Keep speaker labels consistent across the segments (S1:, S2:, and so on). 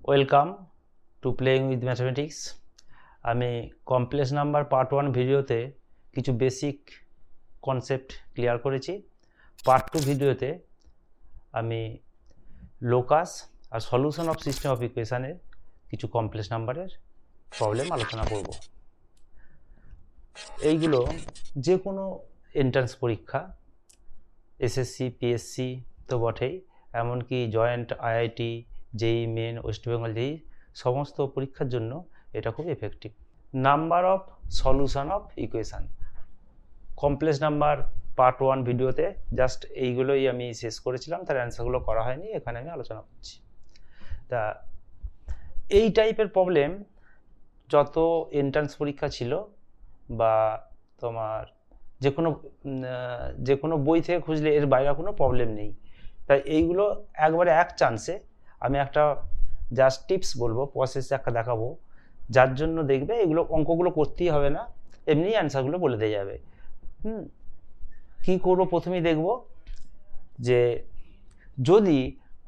S1: Welcome to playing with mathematics. আমি complex number part 1 ভিডিওতে কিছু বেসিক কনসেপ্ট ক্লিয়ার করেছি। পার্ট 2 ভিডিওতে আমি লোকাস আর সলিউশন অফ সিস্টেম অফ ইকুয়েশনের কিছু কমপ্লেক্স নাম্বারের প্রবলেম আলোচনা করব। এইগুলো যে কোনো এন্ট্রান্স পরীক্ষা, এসএসসি, পিএসসি তো বটেই, এমনকি জয়েন্ট আইআইটি, জেই মেন, ওয়েস্ট বেঙ্গল জেই সমস্ত পরীক্ষার জন্য এটা খুব effective. Number of solution of equation, complex number part 1 ভিডিওতে জাস্ট এইগুলোই আমি শেষ করেছিলাম, তার অ্যান্সারগুলো করা হয়নি, এখানে আমি আলোচনা করছি। তা এই টাইপের প্রবলেম যত এন্ট্রান্স পরীক্ষা ছিল বা তোমার যে কোনো বই থেকে খুঁজলে এর বাইরে কোনো প্রবলেম নেই। তাই এইগুলো একবারে এক চান্সে আমি একটা জাস্ট টিপস বলবো, প্রসেস একটা দেখাবো, যার জন্য দেখবে এগুলো অঙ্কগুলো করতেই হবে না, এমনি অ্যান্সারগুলো বলে দিয়ে যাবে। কি করবো, প্রথমেই দেখব যে যদি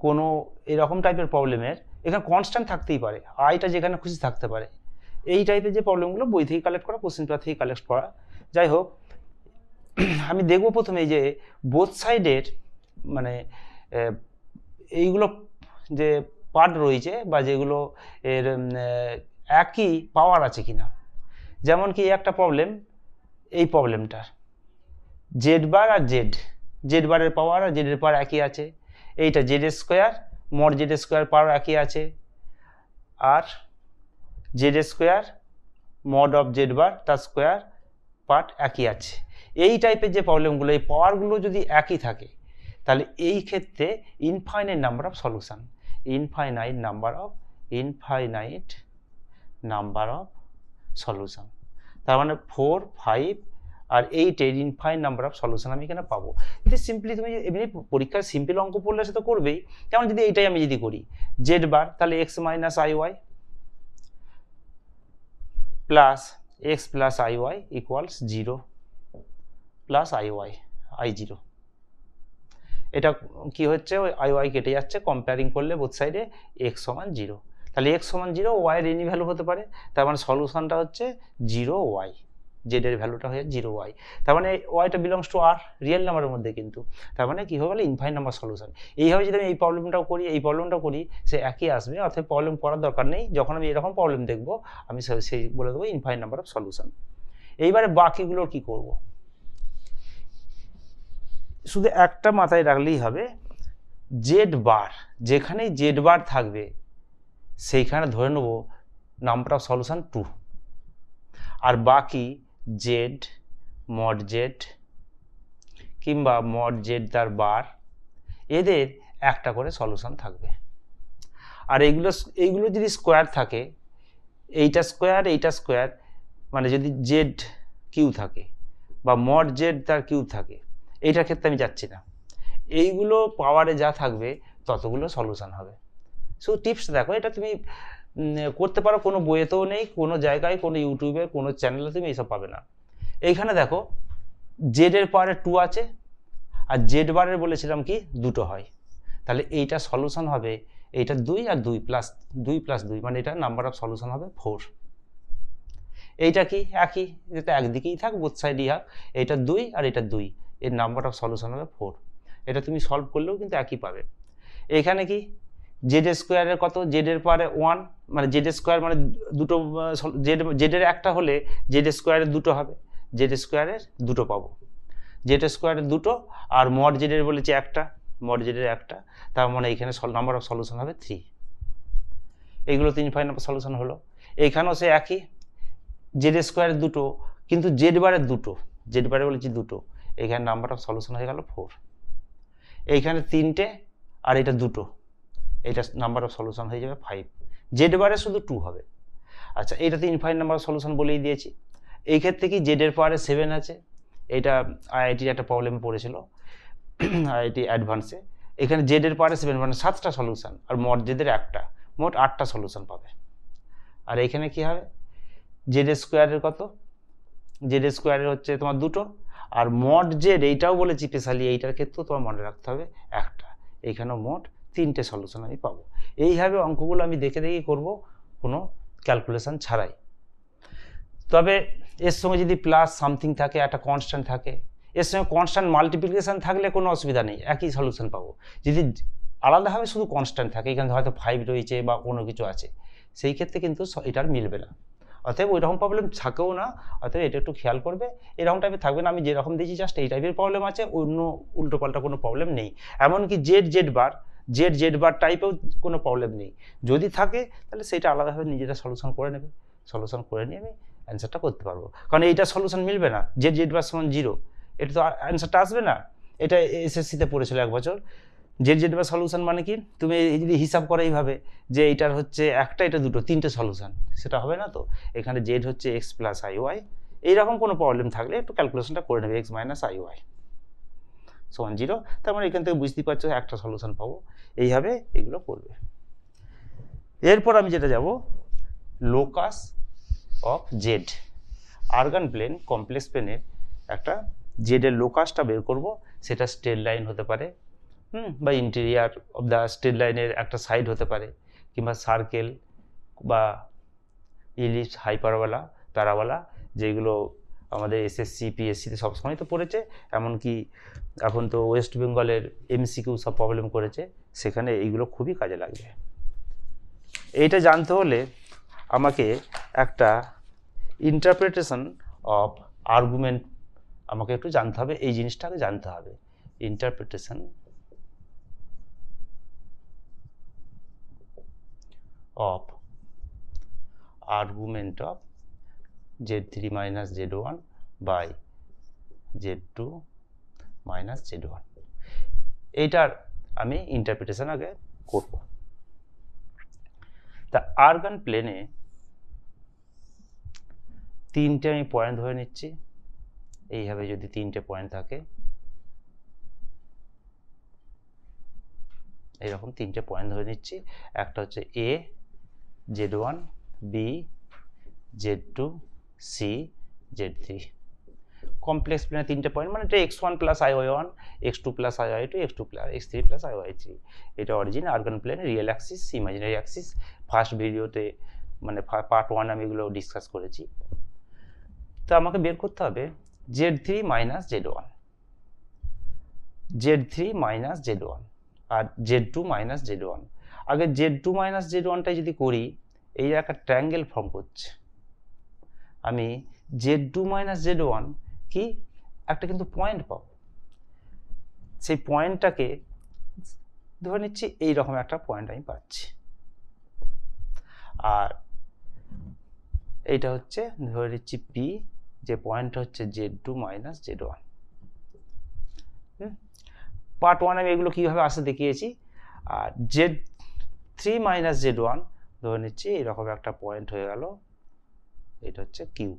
S1: কোনো এরকম টাইপের প্রবলেমের এখানে কনস্ট্যান্ট থাকতেই পারে, আইটা যেখানে খুশি থাকতে পারে, এই টাইপের যে প্রবলেমগুলো বই থেকে কালেক্ট করা, কোশ্চেন পেপার থেকে কালেক্ট করা, যাই হোক আমি দেখব প্রথমে যে বোথ সাইডের মানে এইগুলো যে পার্ট রয়েছে বা যেগুলো এর একই পাওয়ার আছে কিনা। যেমন কি একটা প্রবলেম, এই প্রবলেমটার জেড বার আর জেড বারের পাওয়ার আর জেডের পাওয়ার একই আছে। এইটা Z square mod Z square power একই আছে, আর Z square mod of Z bar তার স্কোয়ার পার্ট একই আছে। এই টাইপের যে প্রবলেমগুলো, এই পাওয়ারগুলো যদি একই থাকে তাহলে এই ক্ষেত্রে infinite number of solution, infinite number of solution, তার মানে 4, 5 আর 8 এর ইনফাইনাইট নাম্বার অফ সলিউশন আমি এখানে পাবো। যদি সিম্পলি তুমি এমনি পরীক্ষার সিম্পল অঙ্ক পড়লে সে তো করবেই। যেমন যদি এইটাই আমি যদি করি জেড বার, তাহলে x minus i y plus x plus I y equals 0 plus i zero. এটা কি হচ্ছে, ওই আই ওয়াই কেটে যাচ্ছে, কম্পেয়ারিং করলে বোথ সাইডে এক্স সমান 0, তাহলে এক্স সমান 0, ওয়াইয়ের এনি ভ্যালু হতে পারে, তার মানে সলিউশনটা হচ্ছে 0 ওয়াই, জেডের ভ্যালুটা হয়ে 0 ওয়াই, তার মানে ওয়াইটা বিলংস টু আর, রিয়েল নাম্বারের মধ্যে কিন্তু, তার মানে কী হবে বলে ইনফাইনাইট নাম্বার সলিউশন। এইভাবে যদি আমি এই প্রবলেমটাও করি, এই প্রবলেমটাও করি, সে একই আসবে, অর্থাৎ প্রবলেম করার দরকার নেই। যখন আমি এরকম প্রবলেম দেখবো আমি সেই বলে দেবো ইনফাইনাইট নাম্বার অফ সলিউশন। এইবারে বাকিগুলোর কি করব, শুধু একটা মাথায় রাখলেই হবে, জেড বার, যেখানেই জেড বার থাকবে সেইখানে ধরে নেব নাম্বার অফ সলিউশন 2, আর বাকি জেড মড জেড কিংবা মড জেড তার বার, এদের একটা করে সলিউশন থাকবে। আর এইগুলো যদি স্কোয়ার থাকে, এইটা স্কোয়ার মানে যদি জেড কিউ থাকে বা মড জেড তার কিউ থাকে, এইটার ক্ষেত্রে আমি যাচ্ছি না, এইগুলো পাওয়ারে যা থাকবে ততগুলো সলিউশন হবে। সো টিপস দেখো, এটা তুমি করতে পারো, কোনো বইয়েতেও নেই, কোনো জায়গায়, কোনো ইউটিউবে, কোনো চ্যানেলে তুমি এইসব পাবে না। এইখানে দেখো জেডের পাওয়ারে 2 আছে, আর জেড বারের বলেছিলাম কি 2 হয়, তাহলে এইটা সলিউশন হবে, এইটা 2 আর 2 প্লাস 2 মানে এটা নাম্বার অফ সলিউশন হবে 4। এইটা কি একই, এটা একদিকেই থাক, বোথ সাইডই থাক, এইটা 2 আর এটা 2, এর নাম্বার অফ সলিউশন হবে 4। এটা তুমি সলভ করলেও কিন্তু একই পাবে। এখানে কি জেড স্কোয়ারের কত, জেডের পাওয়ারে 1 মানে জেড স্কোয়ার মানে দুটো, জেডের একটা হলে জেড স্কোয়ারের 2 হবে, জেড স্কোয়ারের 2 পাবো, জেড স্কোয়ারের 2 আর মড জেডের বলেছি একটা, মড জেডের একটা, তার মানে এখানে নাম্বার অফ সলিউশন হবে 3। এইগুলো 3 ইনফাইনাইট নাম্বার সলিউশন হলো। এইখানেও সে একই, জেড স্কোয়ারের 2 কিন্তু জেড বারের 2, জেড বারে বলেছি 2, এখানে নাম্বার অফ সলিউশন হয়ে গেল 4। এইখানে 3টে আর এটা 2, এটা নাম্বার অফ সলিউশন হয়ে যাবে 5, জেড বারে শুধু 2 হবে। আচ্ছা, এইটাতে ইনফাইনাইট নাম্বার সলিউশন বলেই দিয়েছি। এই ক্ষেত্রে কি জেডের পাওয়ারে 7 আছে, এটা আইআইটির একটা প্রবলেমে পড়েছিল, আইআইটি অ্যাডভান্সে, এখানে জেডের পাওয়ারে 7 মানে 7টা সলিউশন, আর মড জেডের একটা, মোট 8টা সলিউশন পাবে। আর এইখানে কি হবে, জেড স্কোয়ারের কত, জেড স্কোয়ারের হচ্ছে তোমার 2, আর মড জেড এইটাও বলেছি স্পেশালি, এইটার ক্ষেত্রেও তোমার মনে রাখতে হবে একটা, এইখানেও মোট তিনটে সলিউশন আমি পাবো। এইভাবে অঙ্কগুলো আমি দেখে দেখে করব, কোনো ক্যালকুলেশন ছাড়াই। তবে এর সঙ্গে যদি প্লাস সামথিং থাকে, একটা কনস্ট্যান্ট থাকে, এর সঙ্গে কনস্ট্যান্ট মাল্টিপ্লিকেশন থাকলে কোনো অসুবিধা নেই, একই সলিউশন পাবো। যদি আলাদাভাবে শুধু কনস্ট্যান্ট থাকে, এখানে হয়তো 5 রয়েছে বা কোনো কিছু আছে, সেই ক্ষেত্রে কিন্তু এটার মিলবে না। অতএব ওই রকম প্রবলেম থাকেও না, অতএব এটা একটু খেয়াল করবে। এরকম টাইপের থাকবে না, আমি যেরকম দিয়েছি জাস্ট এই টাইপের প্রবলেম আছে, অন্য উল্টোপাল্টা কোনো প্রবলেম নেই। এমনকি জেড বার টাইপেও কোনো প্রবলেম নেই। যদি থাকে তাহলে সেটা আলাদাভাবে নিজেরা সলিউশন করে নেবে, সলিউশন করে নিয়ে আমি অ্যান্সারটা করতে পারবো। কারণ এইটা সলিউশন মিলবে না, জেড বার সমান 0, এটা তো অ্যান্সারটা আসবে না। এটা এসএসসিতে পড়েছিল এক বছর। জেড বার সলিউশন মানে কি, তুমি যদি হিসাব করো এইভাবে যে এইটার হচ্ছে একটা, এটা দুটো, তিনটে সলিউশন, সেটা হবে না তো। এখানে জেড হচ্ছে এক্স প্লাস আই ওয়াই, এইরকম কোনো প্রবলেম থাকলে একটু ক্যালকুলেশনটা করে নেবে, এক্স মাইনাস আই ওয়াই সমান 0। তার মানে এখান থেকে বুঝতেই পারছো একটা সলিউশন পাবো। এইভাবে এগুলো করবে। এরপর আমি যেটা যাব, locus of z, Argand plane complex প্লেনের একটা জেডের লোকাসটা বের করব। সেটা স্ট্রেট লাইন হতে পারে, বা ইন্টেরিয়ার অফ দ্য স্ট্রেট লাইনের একটা সাইড হতে পারে, কিংবা সার্কেল বা ইলিপস, হাইপারওয়ালা, প্যারাওয়ালা, যেগুলো আমাদের এসএসসি পিএসসিতে সবসময় তো পড়েছে, এমনকি এখন তো ওয়েস্ট বেঙ্গলের এমসিকিউ সব প্রবলেম করেছে, সেখানে এইগুলো খুবই কাজে লাগবে। এইটা জানতে হলে আমাকে একটা ইন্টারপ্রিটেশন অফ আর্গুমেন্ট আমাকে একটু জানতে হবে, এই জিনিসটাকে জানতে হবে, interpretation of argument of z3 minus z1 by z2 minus z1, এইটার আমি ইন্টারপ্রিটেশন আগে করব। তা আর্গান প্লেনে তিনটে আমি পয়েন্ট ধরে নিচ্ছি, এইভাবে যদি তিনটে পয়েন্ট থাকে, এইরকম তিনটে পয়েন্ট ধরে নিচ্ছি। একটা হচ্ছে এ, z1, b, z2, c, z3। Complex প্লেনে তিনটে পয়েন্ট মানে এটা x1 plus iy1, x2 plus iy2, x3 plus iy3। এটা origin Argand plane, real axis, imaginary axis. First ভিডিওতে মানে পার্ট 1 আমি এগুলো ডিসকাস করেছি। তো আমাকে বের করতে হবে z3 minus z1, z3 minus z1 আর z2 মাইনাস z1। আগে z2 মাইনাস z1টাই যদি করি, এই একটা ট্রায়াঙ্গেল ফর্ম করছে। আমি z2 মাইনাস z1 কি একটা কিন্তু পয়েন্ট পাবো, সেই পয়েন্টটাকে ধরে নিচ্ছি এইরকম একটা পয়েন্ট আমি পাচ্ছি। আর এইটা হচ্ছে ধরে নিচ্ছি p, যে পয়েন্টটা হচ্ছে z2 মাইনাস z1। পার্ট 1 আমি এগুলো কীভাবে আসে দেখিয়েছি। আর z3 মাইনাস z1 ধরে নিচ্ছি এরকম একটা পয়েন্ট হয়ে গেল, এটা হচ্ছে কিউ,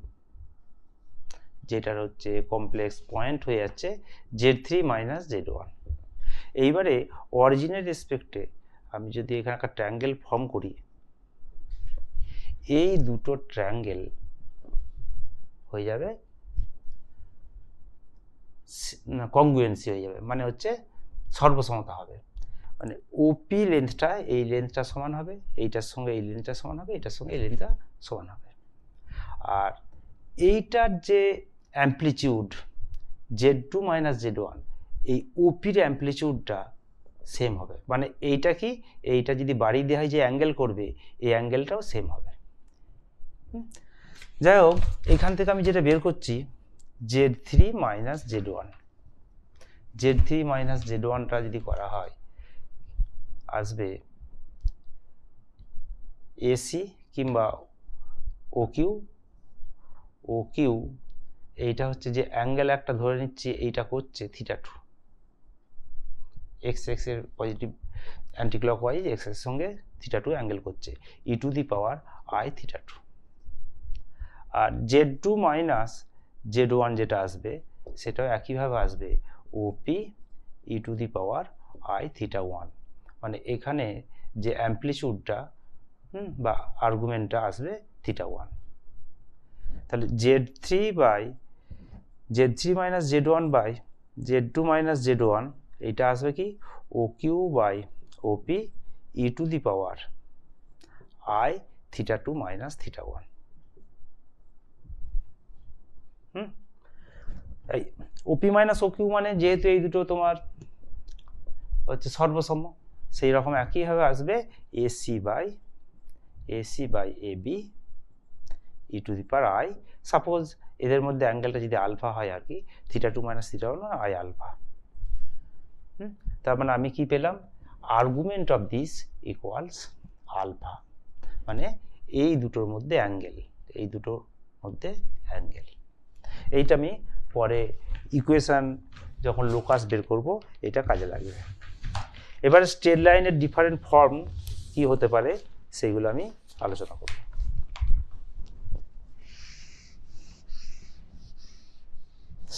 S1: যেটার হচ্ছে কমপ্লেক্স পয়েন্ট হয়ে যাচ্ছে z3 মাইনাস z1। এইবারে অরিজিনের রেসপেক্টে আমি যদি এখানে একটা ট্রায়াঙ্গেল ফর্ম করি, এই দুটো ট্রায়াঙ্গেল হয়ে যাবে কংগ্রুয়েন্সি হয়ে যাবে, মানে হচ্ছে সর্বসমতা হবে। মানে ওপি লেন্থটা এই লেন্থটা সমান হবে, এইটার সঙ্গে এই লেন্থটা সমান হবে, এইটার সঙ্গে এই লেন্থটা সমান হবে। আর এইটার যে অ্যাম্পলিটিউড z2 মাইনাস z1, এই ওপির অ্যাম্পলিটিউডটা সেম হবে। মানে এইটা কি, এইটা যদি বাড়িয়ে দেওয়া হয় যে অ্যাঙ্গেল করবে, এই অ্যাঙ্গেলটাও সেম হবে। যাই হোক, এখান থেকে আমি যেটা বের করছি z3 minus z1, z3 minus z1টা যদি করা হয় আসবে এসি কিংবা ও কিউ। এইটা হচ্ছে যে অ্যাঙ্গেল একটা ধরে নিচ্ছি, এইটা করছে θ2, এক্স এর পজিটিভ অ্যান্টি ক্লকওয়াইজ এক্স এর সঙ্গে θ2 অ্যাঙ্গেল করছে, e to the power i θ2। আর z2 মাইনাস z1 যেটা আসবে সেটাও একইভাবে আসবে ওপি e to the power I θ1। মানে এখানে যে অ্যাম্পলিটিউডটা বা আর্গুমেন্টটা আসবে θ1। তাহলে z3 minus z1 by z2 minus z1, এইটা আসবে কি O Q by OP e to the power i theta 2 minus theta 1। এই ওপি মাইনাস ওকিউ মানে যেহেতু এই দুটো তোমার হচ্ছে সর্বসম্ম, সেই রকম একইভাবে আসবে AC by AB e to the power i. Suppose এদের মধ্যে অ্যাঙ্গেলটা যদি আলফা হয় আর কি, theta 2 minus theta 1 i alpha. তার মানে আমি কি পেলাম, argument of this equals alpha, মানে এই দুটোর মধ্যে অ্যাঙ্গেল, এই দুটোর মধ্যে অ্যাঙ্গেল। এইটা আমি পরে ইকুয়েশন যখন লোকাস বের করব এটা কাজে লাগবে। এবারে স্ট্রেট লাইনের ডিফারেন্ট ফর্ম কি হতে পারে সেগুলো আমি আলোচনা করব।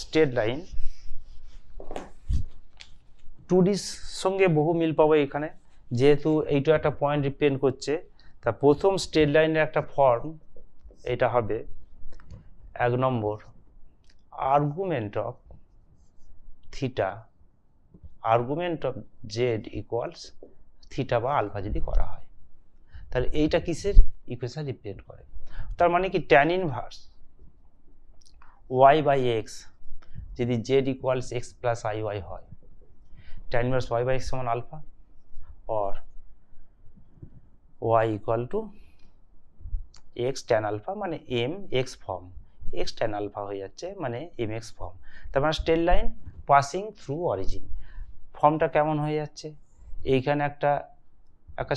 S1: স্ট্রেট লাইন 2D's সঙ্গে বহু মিল পাবো এখানে, যেহেতু এইটা একটা পয়েন্ট রিপ্রেজেন্ট করছে। তা প্রথম স্ট্রেট লাইনের একটা ফর্ম এটা হবে 1 number argument of theta, argument of z equals theta বা আলফা যদি করা হয়, তাহলে এইটা কিসের ইকুয়েশন রিপ্রেজেন্ট করে। তার মানে কি tan inverse y by x যদি z equals x plus I y হয়, tan inverse y by x সমান alpha, or y equal to x tan alpha মানে m x form, x tan alpha হয়ে যাচ্ছে মানে mx ফর্ম। তার মানে straight line passing through origin ফর্মটা কেমন হয়ে যাচ্ছে, এইখানে একটা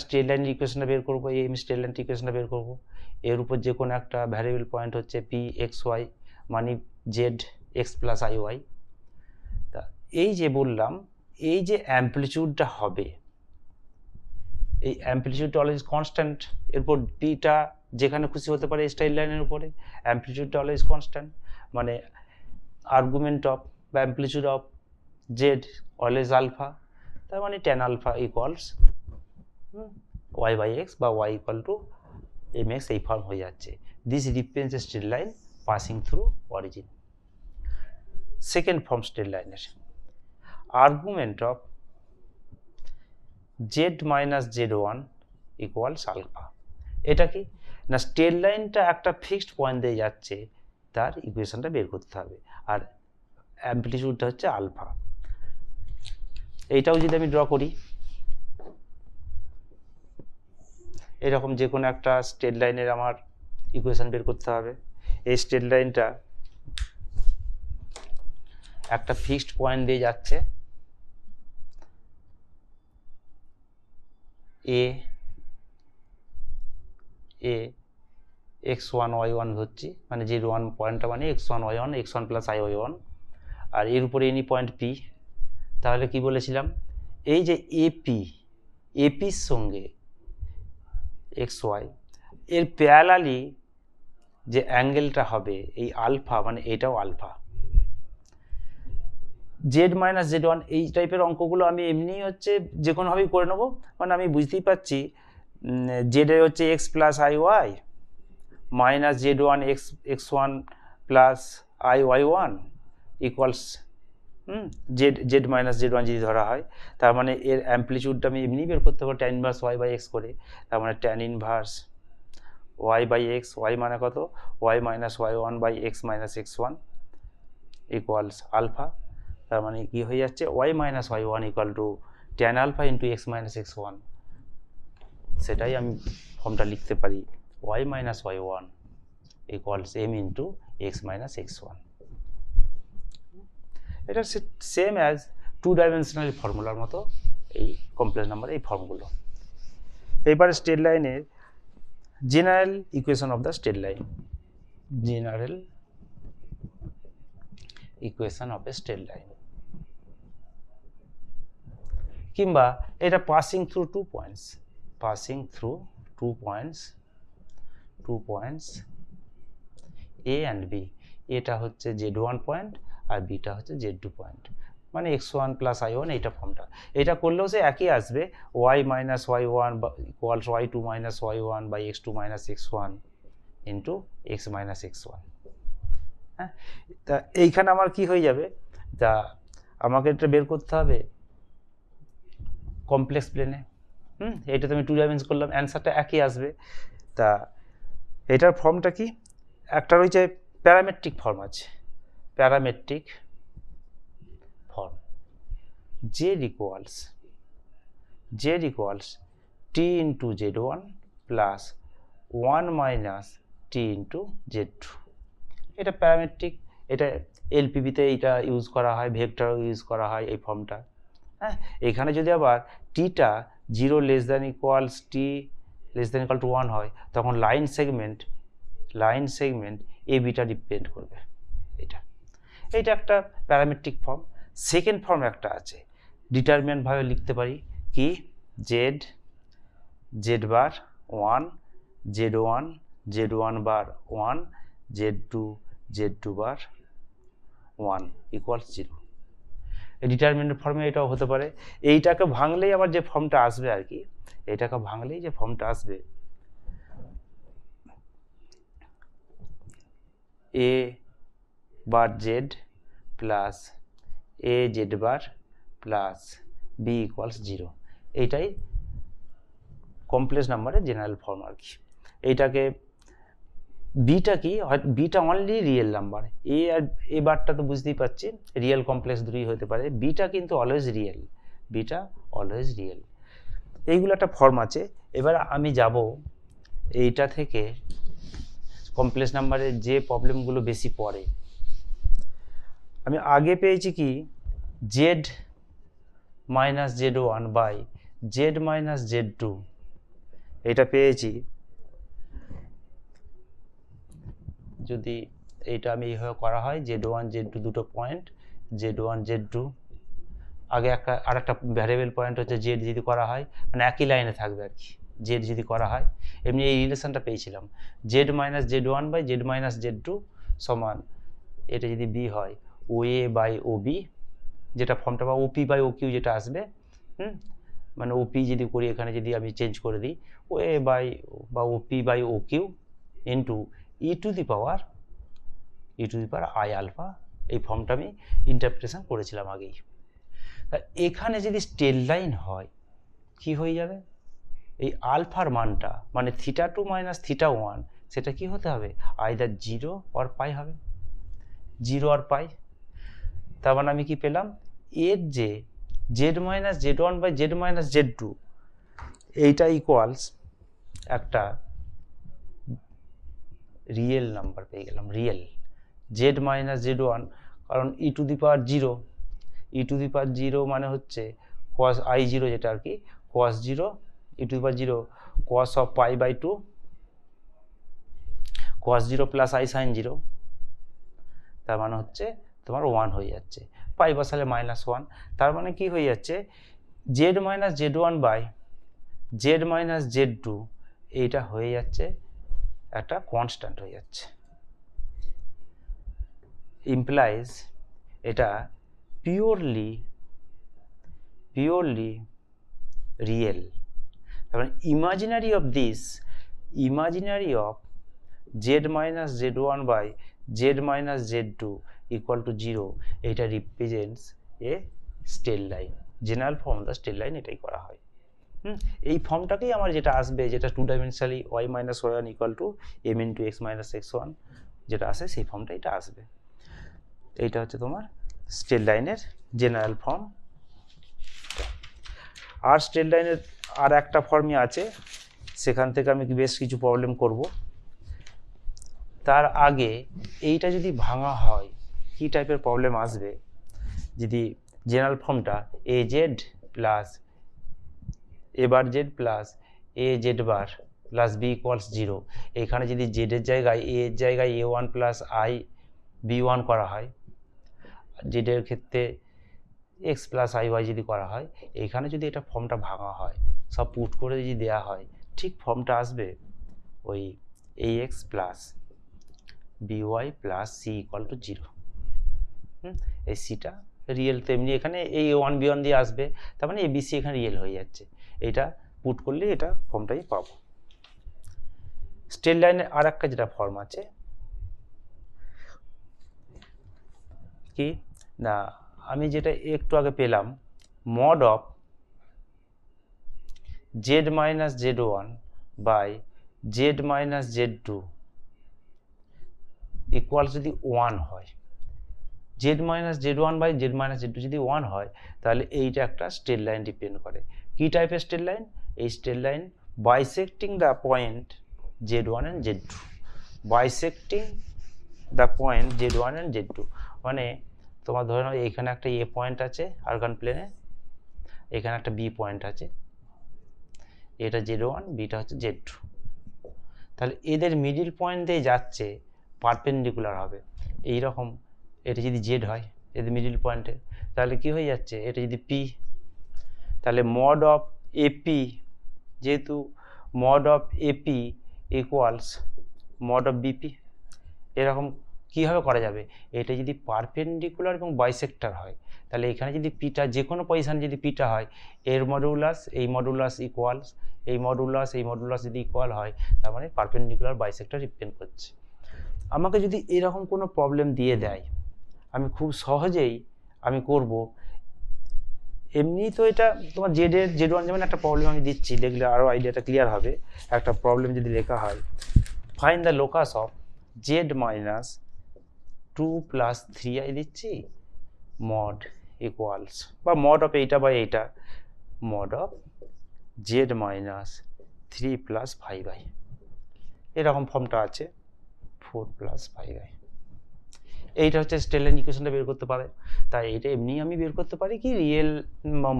S1: স্ট্রেট লাইনের ইকুয়েশনটা বের করবো, এই স্ট্রেট লাইনের ইকুয়েশনটা বের করবো, এর উপর যে কোনো একটা ভ্যারিয়েবল পয়েন্ট হচ্ছে পি এক্স ওয়াই মানে z x plus I y. তা এই যে বললাম এই যে অ্যাম্পলিটিউডটা হবে, এই অ্যাম্পলিটিউডটা অলওয়েজ কনস্ট্যান্ট, এরপর পিটা যেখানে খুশি হতে পারে স্ট্রেট লাইনের উপরে, অ্যাম্পলিটিউডটা অলওয়েজ কনস্ট্যান্ট, মানে আর্গুমেন্ট অফ বা amplitude of z always alpha. তার মানে tan alpha equals y by x বা y equal to m x, এই ফর্ম হয়ে যাচ্ছে। This represents a straight line passing through origin. Second form straight লাইনের argument of z minus z1 equals alpha। এটা কি না, স্ট্রেট লাইনটা একটা ফিক্সড পয়েন্ট দিয়ে যাচ্ছে, তার ইকুয়েশনটা বের করতে হবে, আর অ্যাম্পলিটিউডটা হচ্ছে আলফা। এইটাও যদি আমি ড্র করি, এরকম যে কোনো একটা স্ট্রেট লাইনের আমার ইকুয়েশন বের করতে হবে। এই স্ট্রেট লাইনটা একটা ফিক্সড পয়েন্ট দিয়ে যাচ্ছে, এ x1 y1 ধরছি, মানে z1 পয়েন্টটা মানে x1 y1 x1 plus i y1, আর এর উপরে এনি পয়েন্ট p। তাহলে কি বলেছিলাম, এই যে এপির সঙ্গে xy এর প্যারালালি যে অ্যাঙ্গেলটা হবে এই আলফা, মানে এটাও alpha. Z minus Z one এই টাইপের অঙ্কগুলো আমি এমনি হচ্ছে যে কোনোভাবেই করে নেবো, মানে আমি বুঝতেই পারছি জেড হচ্ছে X plus I Y minus Z one X one plus I Y one equals Z minus Z one যদি ধরা হয়, তার মানে এর অ্যাম্পলিটিউডটা আমি এমনি বের করতে পারবো tan inverse y by x করে। তার মানে tan inverse y by x, y মানে কত y minus y one by x minus x one equals alpha. তার মানে কি হয়ে যাচ্ছে y minus y one equal to tan alpha into x minus x one. সেটাই আমি ফর্মটা লিখতে পারি y minus y one equals m into x minus x one. এটা সেম অ্যাজ 2 ডাইমেনশনাল ফর্মুলার মতো এই কমপ্লেক্স নাম্বার এই ফর্মগুলো। এবারে স্ট্রেট লাইনের general equation of the straight line, general equation of a straight line, কিংবা এটা passing through 2 points, passing through 2 points a and b. এটা হচ্ছে z1 পয়েন্ট আর বিটা হচ্ছে z2 পয়েন্ট, মানে x1 প্লাস i1 এইটা ফর্মটা। এটা করলেও সে একই আসবে y minus y1 equals y2 minus y1 by x2 minus x1 into x minus x1। হ্যাঁ, তা এইখানে আমার কি হয়ে যাবে, তা আমাকে এটা বের করতে হবে কমপ্লেক্স প্লেনে। এটা তো আমি 2 ডাইমেনশন করলাম, অ্যান্সারটা একই আসবে। তা এটার ফর্মটা কি, একটা রয়েছে প্যারামেট্রিক ফর্ম আছে, parametric form z equals t into z1 plus 1 minus t into z2। এটা প্যারামেট্রিক, এটা এলপিবিতে এটা ইউজ করা হয়, ভেক্টরও ইউজ করা হয় এই ফর্মটা। হ্যাঁ, এখানে যদি আবার টিটা 0 less than equals T less than equal to 1 হয়, তখন লাইন সেগমেন্ট এ বিটা ডিপেন্ড করবে। এটা একটা প্যারামেট্রিক ফর্ম। সেকেন্ড ফর্ম একটা আছে, ডিটারমিনেন্ট ভাবে লিখতে পারি কি, জেড বার 1, z1 বার 1, z2 বার 1 ইকুয়ালস 0। ডিটারমিনেন্ট ফর্মে এটাও হতে পারে। এইটাকে ভাঙলেই আবার যে ফর্মটা আসবে আর কি, এটাকে ভাঙলেই যে ফর্মটা আসবে, a bar z plus a z bar plus b equals 0। এইটাই কমপ্লেক্স নাম্বারের জেনারেল ফর্ম আর কি। এইটাকে বিটা কি, বিটা অনলি রিয়েল নাম্বার, এ আর এ বারটা তো বুঝতেই পারছি রিয়েল কমপ্লেক্স দুটোই হতে পারে, বিটা কিন্তু অলওয়েজ রিয়েল, এইগুলো একটা ফর্ম আছে। এবার আমি যাব এইটা থেকে কমপ্লেক্স নাম্বারের যে প্রবলেমগুলো বেশি পড়ে। আমি আগে পেয়েছি কি, z minus z1 by z minus z2, এটা পেয়েছি। যদি এইটা আমি এইভাবে করা হয়, z1 z2 দুটো পয়েন্ট, z1 z2, আগে আর একটা ভ্যারিয়েবল পয়েন্ট হচ্ছে z যদি করা হয়, মানে একই লাইনে থাকবে আর কি, z যদি করা হয়, এমনি এই রিলেশনটা পেয়েছিলাম, z minus z1 by z minus z2 সমান, এটা যদি b হয় ওএ বাই ওবি, যেটা ফর্মটা বা ওপি বাই ওকিউ যেটা আসবে, মানে ওপি যদি করি এখানে যদি আমি চেঞ্জ করে দিই, ওএ বাই বা OP by OQ into e to the power i alpha. এই ফর্মটা আমি ইন্টারপ্রিটেশন করেছিলাম আগেই। এখানে যদি স্ট্রেট লাইন হয় কি হয়ে যাবে, এই আলফার মানটা মানে θ2 মাইনাস θ1, সেটা কি হতে হবে, আইদার 0 অর পাই হবে, 0 আর পাই। তার মানে আমি কি পেলাম, এর যে z minus z1 by z minus z2, এইটা ইকুয়ালস একটা রিয়েল নাম্বার পেয়ে গেলাম, রিয়েল জেড মাইনাস z1, কারণ ই টু দি পাওয়ার 0 মানে হচ্ছে cos i0, যেটা আর কি cos 0 e to the power 0 cos of pi by 2 cos 0 plus i sin 0, তার মানে হচ্ছে তোমার 1 হয়ে যাচ্ছে, পাই বসালে -1, তার মানে কি হয়ে যাচ্ছে, z minus z1 by z minus z2, এইটা হয়ে যাচ্ছে একটা কনস্ট্যান্ট হয়ে যাচ্ছে, ইমপ্লাইজ এটা পিওরলি রিয়েল। তার মানে imaginary of z minus z1 by z minus z2 equal to 0, এটা represents a straight line, general form the straight line, এটাই করা হয়। এই ফর্মটাকেই আমার যেটা আসবে, যেটা 2 dimensionally y minus y1 equal to m into x minus x1 যেটা আসে, সেই ফর্মটা এটা আসবে। এইটা হচ্ছে তোমার স্ট্রেট লাইনের জেনারেল ফর্ম। আর স্ট্রেট লাইনের আর একটা ফর্মই আছে, সেখান থেকে আমি বেশ কিছু প্রবলেম করব। তার আগে এইটা যদি ভাঙা হয় কি টাইপের প্রবলেম আসবে, যদি জেনারেল ফর্মটা a z plus a bar z plus a z bar plus b equals 0, এখানে যদি জেডের জায়গায় এর জায়গায় a1 প্লাস আই b1 করা হয়, জেডের ক্ষেত্রে x প্লাস আই ওয়াই যদি করা হয়, এইখানে যদি এটা ফর্মটা ভাঙা হয়, সব পুট করে যদি দেওয়া হয়, ঠিক ফর্মটা আসবে ওই ax plus by plus c equal to 0। এই সিটা রিয়েল, তো এমনি এখানে এই a1 b1 দিয়ে আসবে, তার মানে abc এখানে রিয়েল হয়ে যাচ্ছে, এটা পুট করলে এটা ফর্মটাই পাবো। স্ট্রেট লাইনের আর একটা যেটা ফর্ম আছে কি না, আমি যেটা একটু আগে পেলাম, mod of z minus Z one by z minus z two equal যদি ওয়ান হয়, z minus Z one by z minus z two যদি ওয়ান হয়, তাহলে এইটা একটা স্ট্রেট লাইন ডিপেন্ড করে। কী টাইপের স্ট্রেট লাইন? এই straight line bisecting the point z one and z two, bisecting the point z one and z two. মানে তোমার ধরে নাও এখানে একটা এ পয়েন্ট আছে আরগান প্লেনে, এখানে একটা বি পয়েন্ট আছে, এটা জেড ওয়ান, বিটা হচ্ছে জেড টু। তাহলে এদের মিডিল পয়েন্ট দিয়ে যাচ্ছে, পারপেন্ডিকুলার হবে এইরকম। এটা যদি জেড হয় এদের মিডিল পয়েন্টে, তাহলে কি হয়ে যাচ্ছে, এটা যদি পি, তাহলে মড অফ এপি, যেহেতু mod of AP equals mod of BP, এরকম কীভাবে করা যাবে? এটা যদি পারপেন্ডিকুলার এবং বাইসেক্টর হয়, তাহলে এখানে যদি পিটা যে কোনো পজিশানে যদি পিটা হয়, এর মডুলাস এই মডুলাস ইকুয়ালস এই মডুলাস এই মডুলাস যদি ইকুয়াল হয়, তার মানে পারপেন্ডিকুলার বাইসেক্টর ডিপেন্ড করছে। আমাকে যদি এরকম কোনো প্রবলেম দিয়ে দেয়, আমি খুব সহজেই আমি করব। এমনি তো এটা তোমার জেড ওয়ান, যেমন একটা প্রবলেম আমি দিচ্ছি, দেখলে আরও আইডিয়াটা ক্লিয়ার হবে। একটা প্রবলেম যদি লেখা হয়, find the locus of z minus two plus three i দিচ্ছি মড ইকুয়ালস, বা মড অফ এইটা বা এইটা, mod of z minus three plus five i, এরকম ফর্মটা আছে, ফোর প্লাস ফাইভ আই। এইটা হচ্ছে স্ট্রেট লাইন ইকুয়েশনটা বের করতে পারে। তাই এটা এমনি আমি বের করতে পারি কি, রিয়েল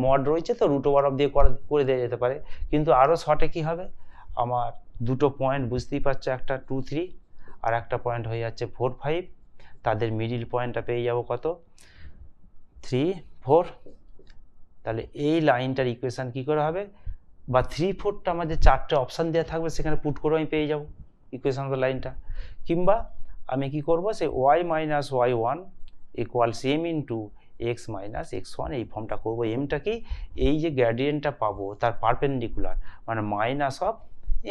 S1: মড রয়েছে তো রুট ওভার অফ দিয়ে করে দেওয়া যেতে পারে। কিন্তু আরও শর্টে কী হবে, আমার দুটো পয়েন্ট বুঝতেই পারছো, একটা 2 3 আর একটা পয়েন্ট হয়ে যাচ্ছে 4 5, তাদের মিডিল পয়েন্টটা পেয়ে যাব কত, 3 4। তাহলে এই লাইনটার ইকুয়েশান কী করে হবে, বা 3 4টা আমার যে চারটে অপশান দেওয়া থাকবে সেখানে পুট করে আমি পেয়ে যাব ইকুয়েশান অফ দ্য লাইনটা। কিংবা আমি কি করব, say y minus y one equals m into x minus x one, এই ফর্মটা করবো। এমটা কি, এই যে গ্র্যাডিয়েন্টটা পাবো তার পারপেন্ডিকুলার, মানে মাইনাস অফ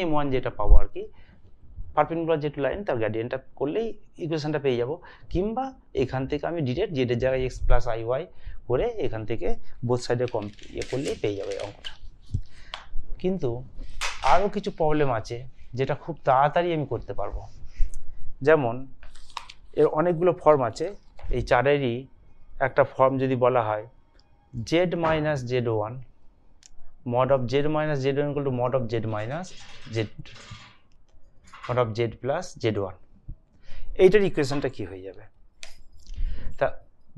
S1: এম ওয়ান যেটা পাবো আর কি, পারপেন্ডিকুলার যেটা লাইন তার গ্র্যাডিয়েন্টটা করলেই ইকুয়েশনটা পেয়ে যাব। কিংবা এখান থেকে আমি ডিরেক্ট জেডের জায়গায় এক্স প্লাস আই ওয়াই করে এখান থেকে বোথ সাইডে করলেই পেয়ে যাবে অঙ্কটা। কিন্তু আরও কিছু প্রবলেম আছে যেটা খুব তাড়াতাড়ি আমি করতে পারবো। যেমন এর অনেকগুলো ফর্ম আছে, এই চারেরই একটা ফর্ম যদি বলা হয় z minus Z one mod of z minus Z one equal to mod of z minus Z mod of z plus Z one, এইটার ইকুয়েশনটা কী হয়ে যাবে? তা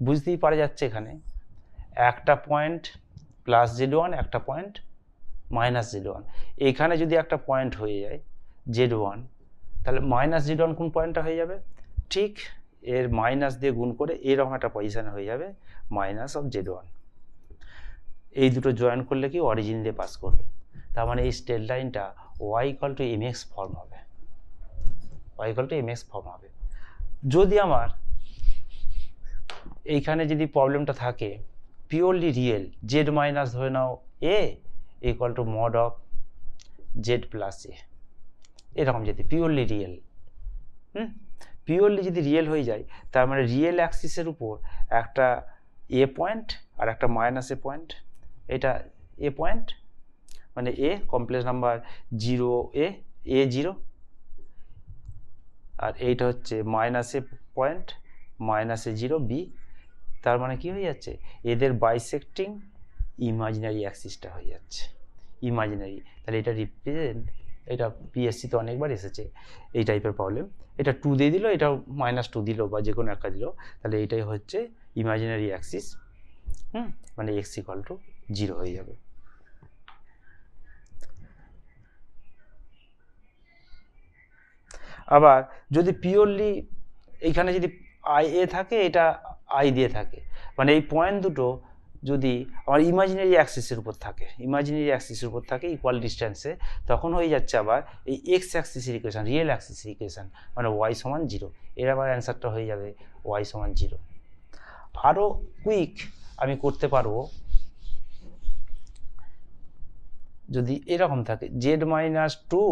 S1: বুঝতেই পারা যাচ্ছে এখানে একটা পয়েন্ট প্লাস জেড ওয়ান, একটা পয়েন্ট মাইনাস জেড ওয়ান। এখানে যদি একটা পয়েন্ট হয়ে যায় জেড ওয়ান, তাহলে মাইনাস জেড ওয়ান কোন পয়েন্টটা হয়ে যাবে, ঠিক এর মাইনাস দিয়ে গুণ করে এরকম একটা পজিশানে হয়ে যাবে মাইনাস অফ জেড ওয়ান। এই দুটো জয়েন করলে কি অরিজিন দিয়ে পাস করবে। তার মানে এই স্ট্রেট লাইনটা y equal to m x form হবে, y equal to m x form হবে। যদি আমার এইখানে যদি প্রবলেমটা থাকে পিওরলি রিয়েল, জেড মাইনাস ধরে নাও a equal to mod of z plus a, এরকম যদি পিওরলি রিয়েল, পিওরলি যদি রিয়েল হয়ে যায়, তার মানে রিয়েল অ্যাক্সিসের উপর একটা এ পয়েন্ট আর একটা মাইনাস এ পয়েন্ট, এটা এ পয়েন্ট মানে এ কমপ্লেক্স নাম্বার 0 এ 0, আর এইটা হচ্ছে মাইনাস এ পয়েন্ট মাইনাস এ 0 বি। তার মানে কি হয়ে যাচ্ছে, এদের বাইসেক্টিং ইমাজিনারি অ্যাক্সিসটা হয়ে যাচ্ছে ইমাজিনারি। তাহলে এটা রিপ্রেজেন্ট, এটা পিএসসি তো অনেকবার এসেছে এই টাইপের প্রবলেম। এটা 2 দিয়ে দিল, এটা -2 দিল, বা যে কোনো একটা দিল, তাহলে এটাই হচ্ছে ইমাজিনারি অ্যাক্সিস, মানে এক্স ইকুয়াল টু 0 হয়ে যাবে। আবার যদি পিওরলি এইখানে যদি আই এ থাকে, এটা আই দিয়ে থাকে, মানে এই পয়েন্ট দুটো যদি আমার ইমাজিনারি অ্যাক্সিসের উপর থাকে, ইমাজিনারি অ্যাক্সিসের উপর থাকে ইকুয়াল ডিস্টেন্সে, তখন হয়ে যাচ্ছে আবার এই এক্স অ্যাক্সিসের ইকুয়েশন, রিয়েল অ্যাক্সিসের ইকুয়েশন, মানে ওয়াই সমান 0। এর আবার অ্যান্সারটা হয়ে যাবে ওয়াই সমান 0। আরও কুইক আমি করতে পারবো যদি এরকম থাকে Z minus 2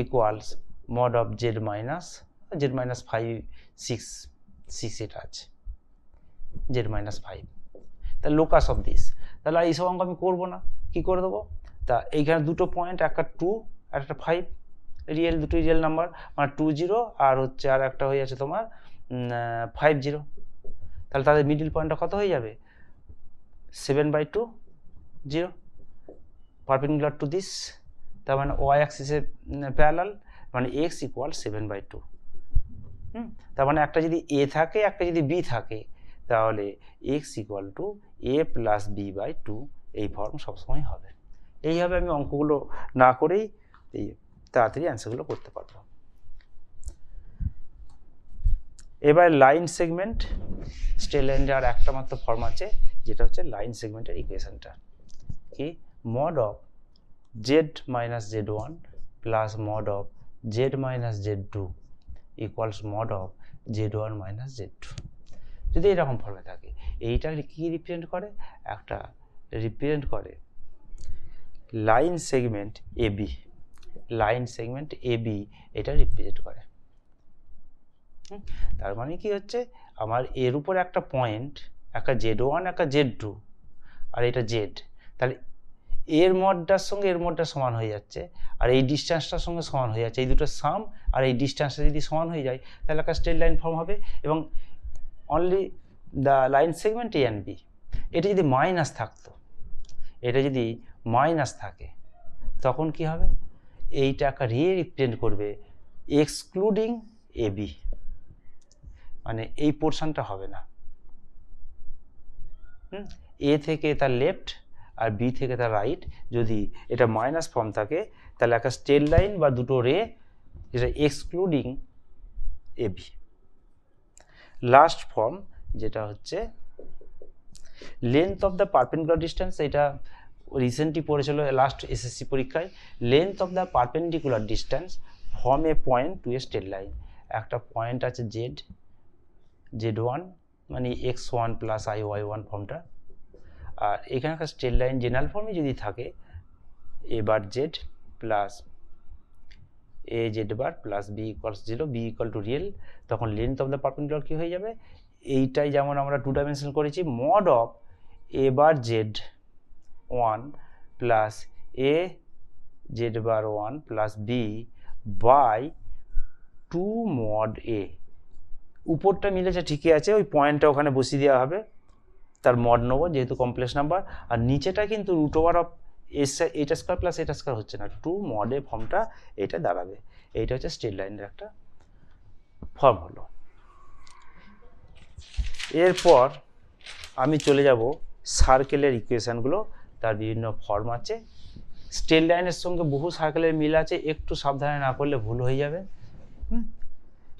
S1: equals mod of z minus 5 6 এটা আছে জেড মাইনাস 5, তাহলে লোকাস অফ দিস, তাহলে এইসব অঙ্ক আমি করবো না, কি করে দেবো, তা এইখানে দুটো পয়েন্ট, একটা 2 আর একটা 5, রিয়েল, দুটোই রিয়েল নাম্বার, মানে 2 0 আর হচ্ছে আর একটা হয়ে যাচ্ছে তোমার 5 0। তাহলে তাদের মিডিল পয়েন্টটা কত হয়ে যাবে, 7/2 0, পারপেন্ডিকুলার টু দিস, তার মানে ওয়াই অ্যাক্সিসে প্যারালাল, মানে x ইকুয়াল 7/2। তার মানে একটা যদি a থাকে, একটা যদি b থাকে, তাহলে x equal to a plus b/2, এই ফর্ম সবসময় হবে। এইভাবে আমি অঙ্কগুলো না করেই এই তাড়াতাড়ি অ্যান্সারগুলো করতে পারবো। এবার লাইন সেগমেন্ট, স্ট্রেট লাইনের আর একটা মাত্র ফর্ম আছে, যেটা হচ্ছে লাইন সেগমেন্টের ইকুয়েশনটা কি, mod of z minus z1 plus mod of z minus z2 equals mod of z1 minus z2। যদি এরকম ফর্মে থাকে, এইটা কি রিপ্রেজেন্ট করে, একটা রিপ্রেজেন্ট করে line segment AB, line segment AB এটা রিপ্রেজেন্ট করে। তার মানে কি হচ্ছে, আমার এর উপর একটা পয়েন্ট, একটা z1 একটা z2 আর এটা z, তাহলে এর মডটার সঙ্গে এর মডটা সমান হয়ে যাচ্ছে, আর এই ডিস্টেন্সটার সঙ্গে সমান হয়ে যাচ্ছে, এই দুটো সাম আর এই ডিস্টেন্সটা যদি সমান হয়ে যায়, তাহলে একটা স্ট্রেট লাইন ফর্ম হবে। এবং only the line segment A and B। এটা যদি মাইনাস থাকতো, এটা যদি মাইনাস থাকে, তখন কি হবে, এইটা একটা রিপ্রেজেন্ট করবে এক্সক্লুডিং AB, মানে এই পোর্শনটা হবে না। A থেকে তার লেফট আর B থেকে তার রাইট, যদি এটা মাইনাস ফর্ম থাকে, তাহলে একটা স্ট্রেট লাইন বা দুটো রে, যেটা এক্সক্লুডিং AB। লাস্ট ফর্ম যেটা হচ্ছে length of the perpendicular distance, এটা রিসেন্টলি পড়েছিল লাস্ট SSC পরীক্ষায়। Length of the perpendicular distance from a point to a straight line. একটা পয়েন্ট আছে z1 মানে x1 প্লাস y1 ফর্মটা, আর এখানকার স্ট্রেট লাইন জেনারেল ফর্মে যদি থাকে a bar z plus a z bar plus b equals 0, b equal to real, তখন length of the perpendicular কি হয়ে যাবে, এইটাই যেমন আমরা 2 ডাইমেনশন করেছি, mod of a bar z1 plus a z bar 1 plus b by 2 mod a। উপরটা মিলেছে ঠিকই আছে, ওই পয়েন্টটা ওখানে বসিয়ে দেওয়া হবে, তার মড নেবো যেহেতু কমপ্লেক্স নাম্বার, আর নিচেটা কিন্তু রুট ওভার অফ এটা স্কোয়ার প্লাস এটা স্কোয়ার হচ্ছে না, 2 মড এ ফর্মটা এটা দাঁড়াবে। এইটা হচ্ছে স্ট্রেট লাইনের একটা ফর্ম হলো। এরপর আমি চলে যাব সার্কেলের ইকুয়েশানগুলো, তার বিভিন্ন ফর্ম আছে। স্ট্রেট লাইনের সঙ্গে বহু সার্কেলের মিল আছে, একটু সাবধানে না করলে ভুল হয়ে যাবে।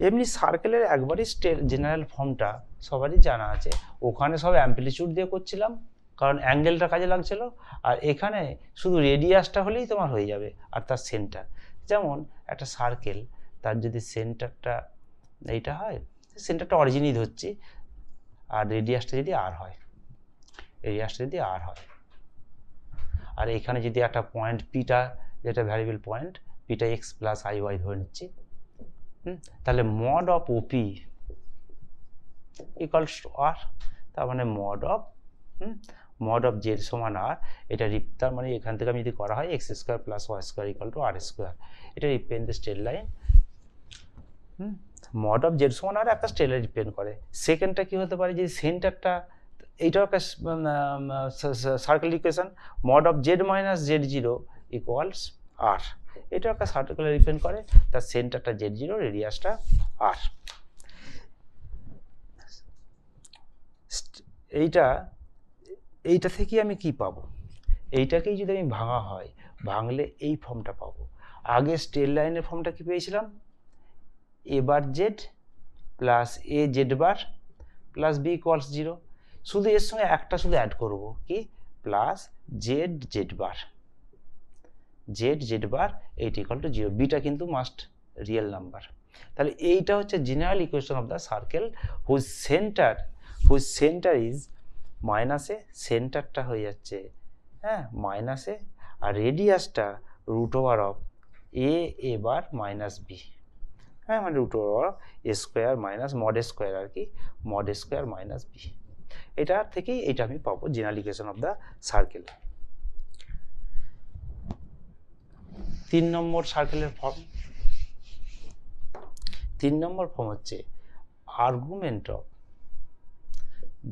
S1: এমনি সার্কেলের একবারই জেনারেল ফর্মটা সবারই জানা আছে, ওখানে সব অ্যাম্পলিটিউড দিয়ে করছিলাম কারণ অ্যাঙ্গেলটা কাজে লাগছিল, আর এখানে শুধু রেডিয়াসটা হলেই তোমার হয়ে যাবে আর তার সেন্টার। যেমন একটা সার্কেল, তার যদি সেন্টারটা এইটা হয়, সেন্টারটা অরিজিনই ধরছি, আর রেডিয়াসটা যদি আর হয়, আর এখানে যদি একটা পয়েন্ট পিটা, যেটা ভ্যারিয়েবল পয়েন্ট, পিটা x প্লাস iy ধরে নিচ্ছি, তাহলে mod of OP equals to r, তার মানে মড অফ জেড সমান আর, এটা তার মানে এখান থেকে আমি যদি করা হয় x square plus y square equal to r square, এটা represent the straight line. Mod of z সমান আর একটা স্ট্রেট লাইন রিপ্রেজেন্ট করে। সেকেন্ডটা কি হতে পারে, যদি সেন্টারটা, এইটাও একটা circle equation, mod of z minus z0 equals r, এটাও একটা সার্কেল রিপ্রেজেন্ট করে, তার সেন্টারটা z0, রেডিয়াসটা আর। এইটা থেকে আমি কি পাবো, এইটাকেই যদি আমি ভাঙা হয়, ভাঙলে এই ফর্মটা পাবো। আগে স্ট্রেট লাইনের ফর্মটা কি পেয়েছিলাম, a bar z plus a z bar plus b equals 0, শুধু এর সঙ্গে একটা শুধু অ্যাড করব, কি plus z bar, z bar eight equal to 0, beta কিন্তু মাস্ট রিয়েল নাম্বার। তাহলে এইটা হচ্ছে general equation of the circle whose centre is minus a, সেন্টারটা হয়ে যাচ্ছে মাইনাসে, আর রেডিয়াসটা root over of a bar minus b, মানে root over a square minus mod a square, আর কি mod a square minus b। এটা থেকেই এটা আমি পাবো general equation of the circle. 3 number সার্কেলের ফর্ম। 3 নম্বর ফর্ম হচ্ছে argument of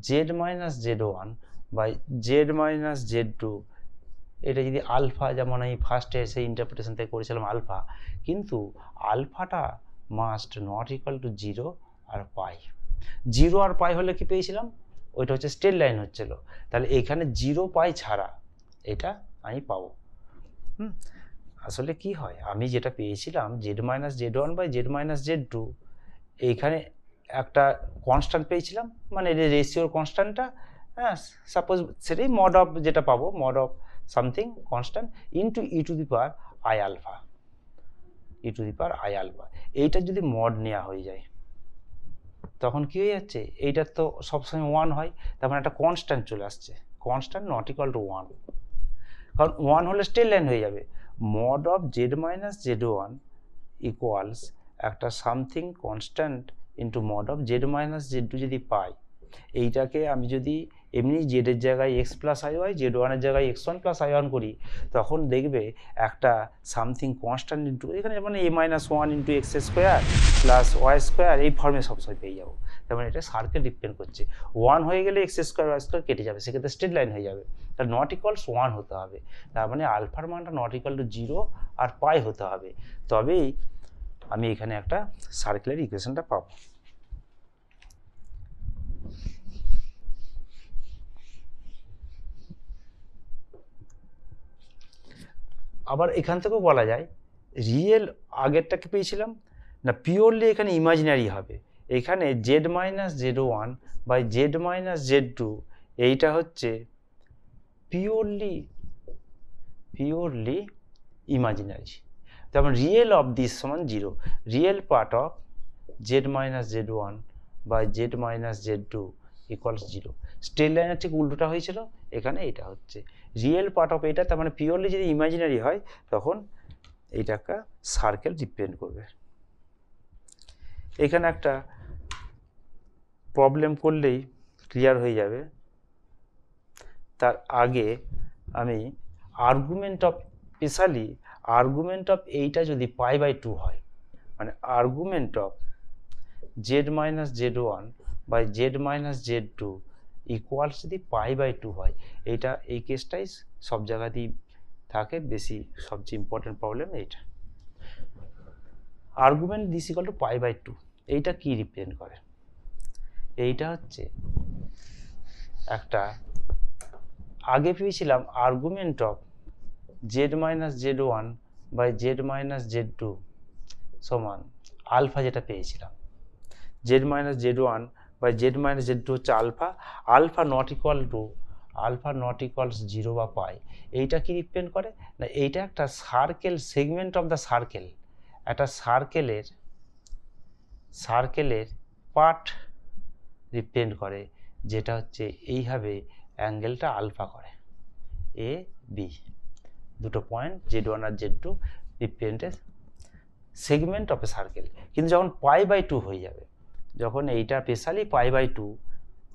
S1: z minus Z one by z minus z two. এটা যদি আলফা, যেমন আমি ফার্স্টে সেই ইন্টারপ্রিটেশন থেকে করেছিলাম আলফা, কিন্তু আলফাটা মাস্ট নট ইকুয়াল টু 0 আর পাই। 0 আর পাই হলে কি পেয়েছিলাম, ওইটা হচ্ছে স্ট্রেট লাইন হচ্ছিল, তাহলে এখানে 0 পাই ছাড়া এটা আমি পাবো। আসলে কি হয়, আমি যেটা পেয়েছিলাম z minus Z one by z minus z two, এইখানে একটা কনস্ট্যান্ট পেয়েছিলাম, মানে রেশিওর কনস্ট্যান্টটা, হ্যাঁ সাপোজ সেটাই মড অফ যেটা পাবো, mod of something constant into e to the power i alpha, e to the power i alpha. এইটা যদি মড নেওয়া হয়ে যায় তখন কি হয়ে যাচ্ছে, এইটার তো সবসময় 1 হয়, তার মানে একটা কনস্ট্যান্ট চলে আসছে, কনস্ট্যান্ট নট ইকুয়াল টু 1, কারণ 1 হলে স্ট্রেট লাইন হয়ে যাবে। Mod of z minus Z one equals একটা something constant into mod of z minus z two যদি পাই, এইটাকে আমি যদি এমনি জেডের জায়গায় x plus I y, z ওয়ানের জায়গায় x one plus i one করি, তখন দেখবে একটা সামথিং কনস্ট্যান্ট ইন্টু এখানে যেমন a minus one into x square plus y square, এই ফর্মে সবসময় পেয়ে যাবো। তার মানে এটা সার্কেল ডিপেন্ড করছে, 1 হয়ে গেলে এক্স স্কোয়ার ওয়াই স্কোয়ার কেটে যাবে, সেক্ষেত্রে স্ট্রেট লাইন হয়ে যাবে, তার নট ইকুয়ালস 1 হতে হবে। তার মানে আলফার মানটা নট ইকুয়াল টু 0 আর পাই হতে হবে, তবেই আমি এখানে একটা সার্কেলের ইকুয়েশনটা পাবো। আবার এখান থেকেও বলা যায় রিয়েল আগেরটাকে পেয়েছিলাম না, পিওরলি এখানে ইমাজিনারি হবে। এখানে z minus Z one by z minus z two, এইটা হচ্ছে পিওরলি ইমাজিনারি। যেমন রিয়েল অফ দিস সমান 0, real part of z minus Z one by z minus z two equals 0। Straight লাইনের ঠিক উল্টোটা হয়েছিল, এখানে এটা হচ্ছে রিয়েল পার্ট অফ এটা, তার মানে পিওরলি যদি ইমাজিনারি হয় তখন এইটা একটা সার্কেল ডিপেন্ড করবে। এখানে একটা প্রবলেম করলেই ক্লিয়ার হয়ে যাবে। তার আগে আমি argument of, specially argument of এইটা যদি পাই বাই 2 হয়, মানে argument of z minus Z one by z minus z two equals যদি পাই বাই 2 হয়, এইটা এই কেসটাই সব জায়গাতেই থাকে, বেশি সবচেয়ে ইম্পর্টেন্ট প্রবলেম এইটা। Argument this equal to pi by 2, এইটা কি রিপ্রেজেন্ট করে, এইটা হচ্ছে একটা আগে পেয়েছিলাম argument of z minus Z one by z minus z two সমান আলফা, যেটা পেয়েছিলাম z minus Z one by z minus z two হচ্ছে আলফা, আলফা নট ইকুয়ালস 0 বা পাই। এইটা কি রিপ্রেজেন্ট করে না, এইটা একটা circle, segment of the circle, একটা সার্কেলের পার্ট রিপ্রেজেন্ট করে, যেটা হচ্ছে এইভাবে অ্যাঙ্গেলটা আলফা করে, এ বি দুটো পয়েন্ট জেড ওয়ান আর z two represented segment of a circle. কিন্তু যখন পাই বাই 2 হয়ে যাবে, যখন এইটা স্পেশালি পাই বাই 2,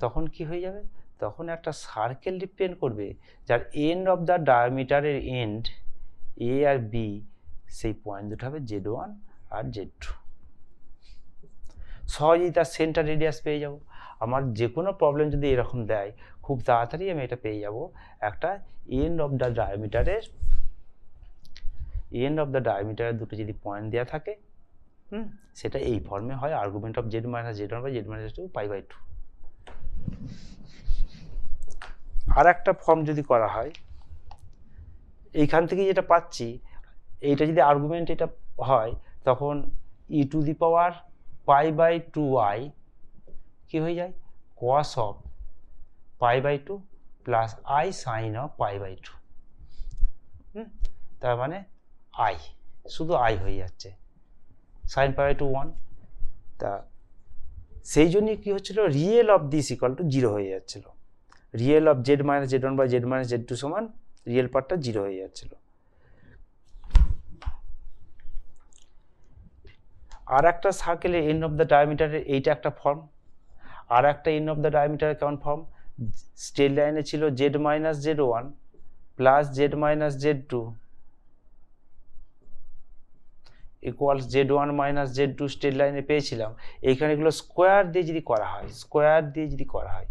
S1: তখন কি হয়ে যাবে, তখন একটা সার্কেল রিপ্রেজেন্ট করবে যার এন্ড অফ দ্য ডায়ামিটারের এন্ড এ আর বি, সেই পয়েন্ট দুটো হবে জেড ওয়ান আর জেড টু। সহজেই তার সেন্টার রেডিয়াস পেয়ে যাব। আমার যে কোনো প্রবলেম যদি এরকম দেয়, খুব তাড়াতাড়ি আমি এটা পেয়ে যাব, একটা এন্ড অফ দ্য ডায়ামিটারের দুটো যদি পয়েন্ট দেওয়া থাকে, সেটা এই ফর্মে হয়, argument of z minus Z one by z minus two pi by 2। আর একটা ফর্ম যদি করা হয়, এইখান থেকে যেটা পাচ্ছি, এইটা যদি আর্গুমেন্ট এটা হয়, তখন ই to the power pi by 2i কি হয়ে যায়, cos of pi by 2 plus i sine of pi by 2। তার মানে আই, শুধু আই হয়ে যাচ্ছে, সাইন পাই বাই 2 1। তা সেই জন্যই কী হচ্ছিল, real of this equal to 0 হয়ে যাচ্ছিল, real of z minus Z one by z minus z two সমান রিয়েল পার্টটা 0 হয়ে যাচ্ছিল। আর একটা সার্কেলের এন্ড অফ দ্য ডায়ামিটারের এইটা একটা ফর্ম, আর একটা এন্ড অফ দ্য ডায়ামিটারের কেমন ফর্ম, স্ট্রেট লাইনে ছিল z minus Z one plus z minus z two equals Z1 minus Z2 straight লাইনে পেয়েছিলাম, এইখানে এগুলো স্কোয়ার দিয়ে যদি করা হয়,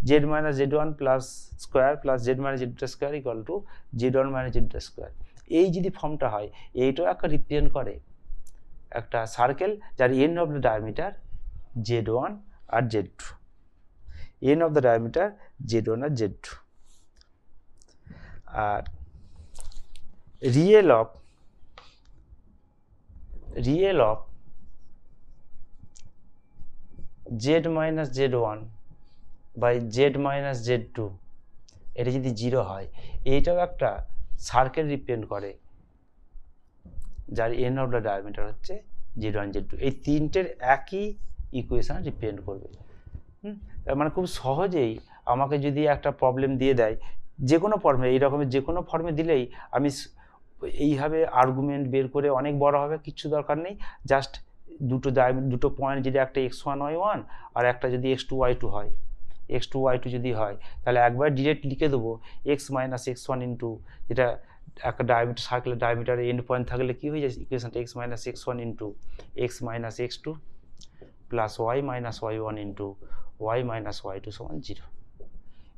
S1: z minus Z1 plus square plus z minus Z2 square equal two Z1 minus Z2 square, এই যদি ফর্মটা হয়, এইটাও একটা রিপ্রেজেন্ট করে একটা সার্কেল যার end of the diameter Z1 আর Z2, end of the diameter Z1 আর Z2, আর real of z minus Z1 by z minus Z2 এটা যদি 0 হয়, এইটাও একটা সার্কেল রিপ্রেজেন্ট করে যার এন্ড অফ দ্য ডায়ামিটার হচ্ছে Z1 Z2, এই তিনটের একই ইকুয়েশন রিপ্রেজেন্ট করবে। মানে খুব সহজেই আমাকে যদি একটা প্রবলেম দিয়ে দেয় যে কোনো ফর্মে, এই রকমের যে কোনো ফর্মে দিলেই আমি এইভাবে আর্গুমেন্ট বের করে অনেক বড় হবে, কিচ্ছু দরকার নেই, জাস্ট দুটো পয়েন্ট যদি একটা x1 y1 আর একটা যদি x2 y2 হয়, x2 y2 যদি হয়, তাহলে একবার ডিরেক্ট লিখে দেবো x মাইনাস x1 ইন্টু, যেটা একটা ডায়ামিটার সার্কেলের ডায়ামিটারে এন্ড পয়েন্ট থাকলে কি হয়ে যায় ইকুয়েশনটা, x minus x1 into x minus x2 plus y minus y1 into y minus y2 সমান 0।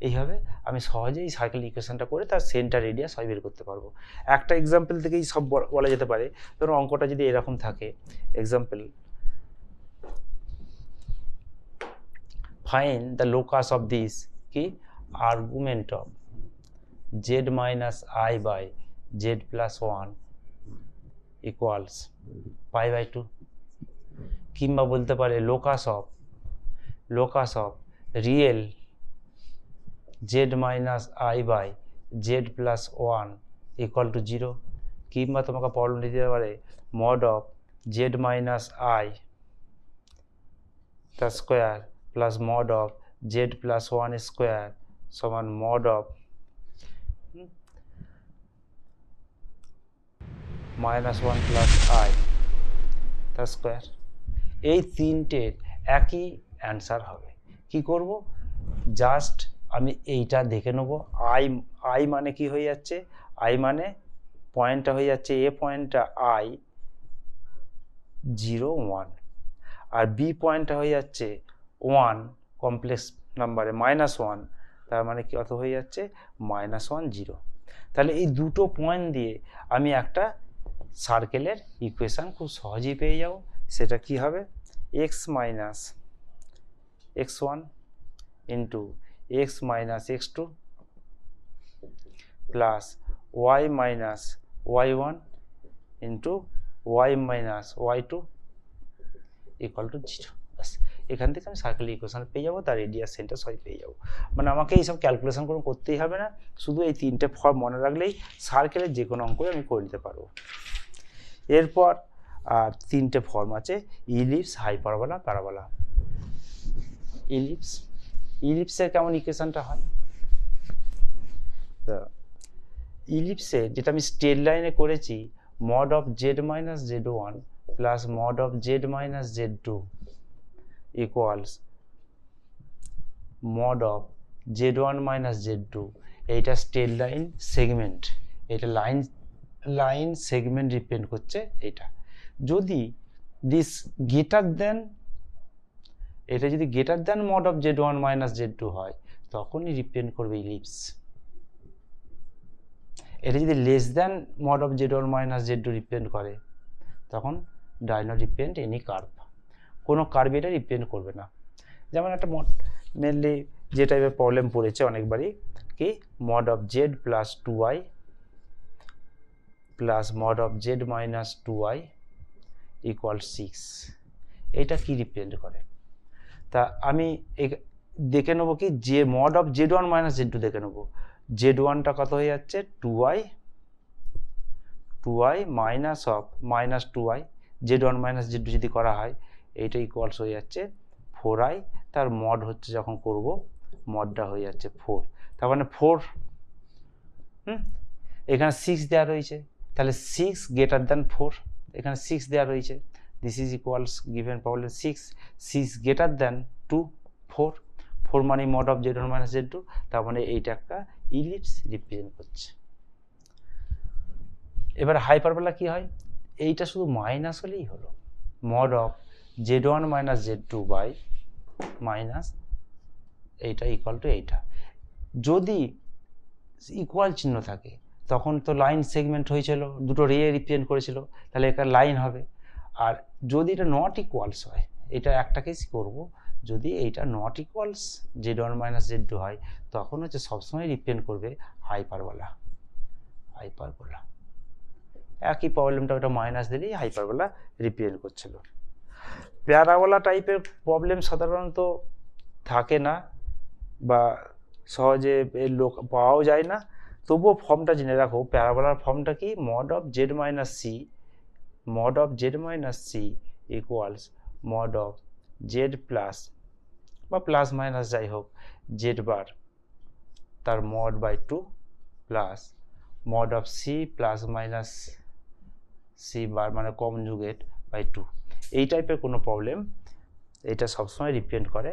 S1: এইভাবে আমি সহজেই এই সার্কেল ইকুয়েশনটা করে তার সেন্টার রেডিয়াস হয় বের করতে পারবো। একটা এক্সাম্পল থেকেই সব বলা যেতে পারে। ধরুন অঙ্কটা যদি এরকম থাকে, example, find the locus of this কি argument of z minus i by z plus 1 equals pi by 2, কিংবা বলতে পারে locus of real z minus i by z plus 1 equal to 0, কিংবা তোমাকে প্রবলেম দিতে পারে mod of z minus i তার square plus mod of z plus 1 square সমান mod of minus 1 plus i তার স্কোয়ার। এই তিনটের একই অ্যান্সার হবে। কি করব, জাস্ট আমি এইটা দেখে নেব, আই মানে কি হয়ে যাচ্ছে, আই মানে পয়েন্টটা হয়ে যাচ্ছে এ পয়েন্টটা i 0 1, আর বি পয়েন্টটা হয়ে যাচ্ছে 1 কমপ্লেক্স নাম্বারে -1, তার মানে কি অত হয়ে যাচ্ছে -1 0। তাহলে এই দুটো পয়েন্ট দিয়ে আমি একটা সার্কেলের ইকুয়েশন খুব সহজেই পেয়ে যাব। সেটা কি হবে, x minus x1 into x minus x2 plus y minus y1 into y minus y2 equal to 0। বাস, এখান থেকে আমি সার্কেল ইকুয়েশন পেয়ে যাবো, তার রেডিয়াস সেন্টার সবাই পেয়ে যাবো। মানে আমাকে এইসব ক্যালকুলেশন কোনো করতেই হবে না, শুধু এই তিনটে ফর্ম মনে রাখলেই সার্কেলের যে কোনো অঙ্কই আমি করে নিতে পারবো। এরপর আর তিনটে ফর্ম আছে, ইলিপস, হাইপারবোলা, প্যারাবোলা। ইলিপসের কেমন ইকুয়েশনটা হয়, তো ইলিপসে যেটা আমি স্ট্রেট লাইনে করেছি, mod of z minus z1 plus mod of z minus z2 equals mod of z1 minus z2। এইটা স্ট্রেট লাইন সেগমেন্ট, এটা লাইন সেগমেন্ট রিপ্রেজেন্ট করছে। এটা যদি দিস গ্রেটার দেন, এটা যদি greater than mod of z1 minus z2 হয়, তখনই represent করবে ইলিপস। এটা যদি less than mod of z1 minus z2 represent করে, তখন does not represent any curve, কোনো কার্ভ এটা রিপ্রেজেন্ট করবে না। যেমন একটা মেনলি যে টাইপের প্রবলেম পড়েছে অনেকবারই, কি mod of z plus 2y plus mod of z minus 2y equal 6, এটা কি রিপ্রেজেন্ট করে। তা আমি দেখে নেবো কি, যে mod of z1 minus z2 দেখে নেবো, z1টা কত হয়ে যাচ্ছে 2y minus of minus 2y, z1 minus z2 যদি করা হয়, এইটা ইকুয়ালস হয়ে যাচ্ছে 4i, তার মড হচ্ছে যখন করব মডটা হয়ে যাচ্ছে 4, তার মানে 4, এখানে 6 দেওয়া রয়েছে, তাহলে 6 গ্রেটার দ্যান 4, এখানে 6 দেওয়া রয়েছে, this is equals given problem 6 greater than 2 4 মানে mod of z1 minus z2, তার মানে এইটা একটা ইলিপস রিপ্রেজেন্ট করছে। এবার হাইপারবোলা কি হয়, এইটা শুধু মাইনাস হলেই হলো, mod of z1 minus z2 by minus এইটা ইকুয়াল টু এইটা। যদি ইকুয়াল চিহ্ন থাকে তখন তো লাইন সেগমেন্ট হয়েছিল, দুটো রে রিপ্রেজেন্ট করেছিল, তাহলে এটা লাইন হবে। আর যদি এটা নট ইকুয়ালস হয়, এটা একটা কেস করব, যদি এইটা not equals z1 minus z2 হয় তখন হচ্ছে সবসময় রিপ্রেজেন্ট করবে হাইপারবোলা। হাইপারবোলা একই প্রবলেমটা, ওটা মাইনাস দিলেই হাইপারবোলা রিপ্রেজেন্ট করছিল। প্যারাবোলা টাইপের প্রবলেম সাধারণত থাকে না বা সহজে লোক পাওয়াও যায় না, তবুও ফর্মটা জেনে রাখো। প্যারাবোলার ফর্মটা কি, mod of z minus c, mod of z minus c equals mod of z plus বা প্লাস মাইনাস যাই হোক জেড বার তার mod by 2 plus mod of c plus minus c bar মানে কনজুগেট বাই 2। এই টাইপের কোনো problem এটা সবসময় রিপ্রেজেন্ট করে,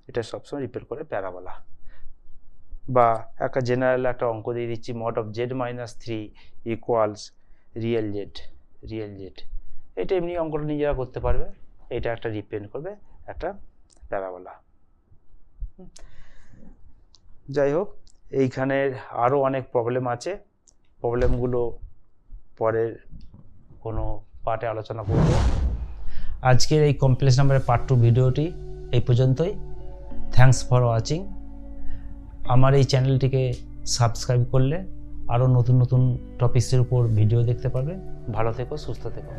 S1: এটা সবসময় রিপ্রেজেন্ট করে প্যারাবোলা। বা একটা জেনারেল একটা অঙ্ক দিয়ে দিচ্ছি, mod of z minus 3 equals real Z, real Z. এটা এমনি অঙ্কটা নিজেরা করতে পারবে, এটা একটা রিপ্রেজেন্ট করবে একটা প্যারাবোলা। যাই হোক, এইখানে আরও অনেক প্রবলেম আছে, প্রবলেমগুলো পরের কোনো পার্টে আলোচনা করব। আজকের এই কমপ্লেক্স নাম্বারের পার্ট 2 ভিডিওটি এই পর্যন্তই। Thanks for watching. আমার এই চ্যানেলটিকে সাবস্ক্রাইব করলে আরও নতুন নতুন টপিক্সের উপর ভিডিও দেখতে পারবে। ভালো থেকো, সুস্থ থেকো।